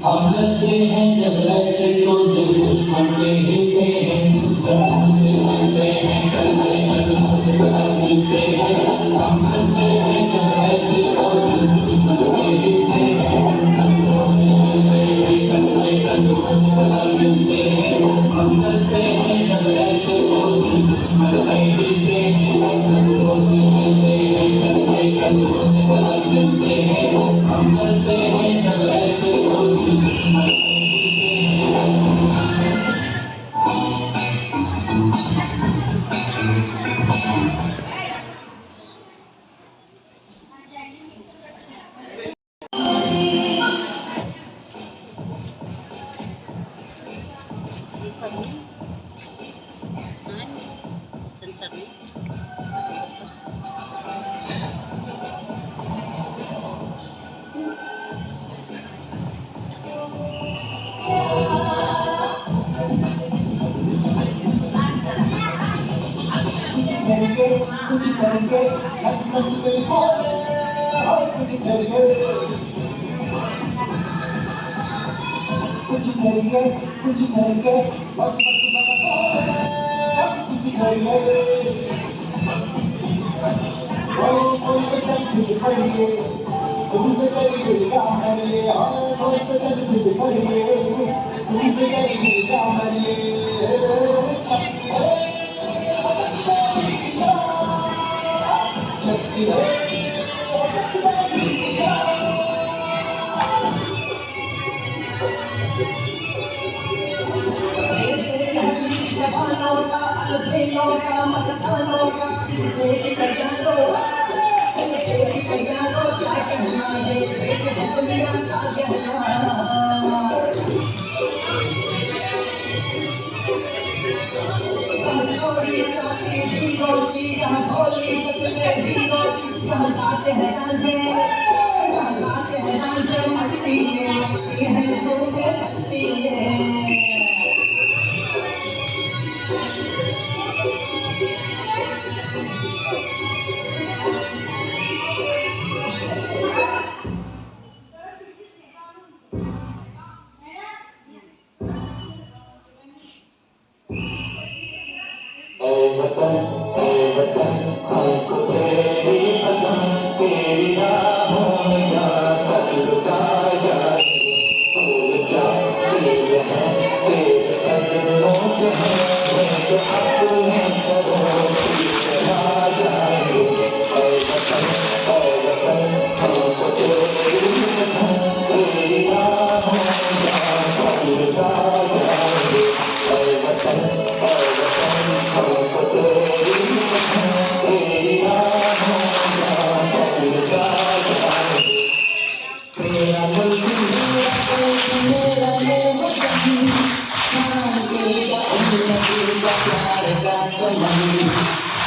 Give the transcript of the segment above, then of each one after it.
हम चलते हैं जब ऐसे तो दिल दुश्मन के हिलते हैं, कदमों से चलते हैं चलते कदमों से कदम मिलते हैं। हम चलते हैं जब ऐसे तो दिल दुश्मन के हिलते हैं, कदमों से चलते हैं चलते कदमों से कदम मिलते हैं। हम चलते हैं जब ऐसे तो दिल दुश्मन के हिलते हैं, कदमों से चलते हैं चलते कदमों से कदम मिलते हैं। हम चलते हैं जब ऐसे तो दिल दुश्मन कुछ करके हंस हंस के बोले और कुछ करके हंस हंस बोले कुछ करके कोई बेटा खुद पढ़िए तुम बेटा ये काम करिए और कोई बेटा खुद पढ़िए तुम बेटा ये काम करिए। हम चेहरा चमकती है, यह तो करती है। ए वतन हमको तेरी कसम, तेरी राहों में जाकर लुटा जाए। फूल क्या चीज है तेरे कदमों पे है, मैं तो अपने सरों की चला जाए। ए वतन हमको तेरी कसम, तेरी राहों में जाकर लुटा जाए। ए वतन हमको तेरी कसम, तेरी राहों में जाकर लुटा जाए। तेरा मुल्क मेरा ये वतन, शांति का उम्मीद का प्यार का चमन,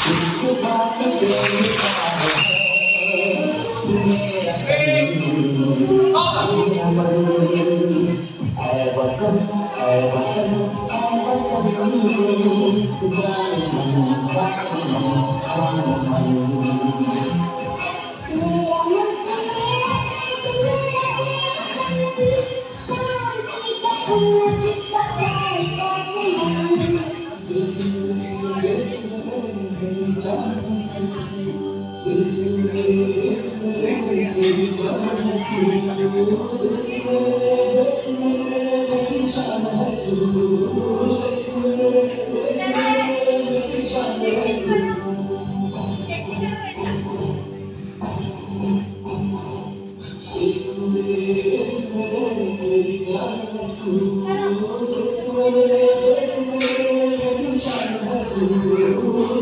इस बात पे निसार है मेरा मेरा मंदिर। ऐ वतन ऐ वतन ऐ वतन, जान मन जान मन।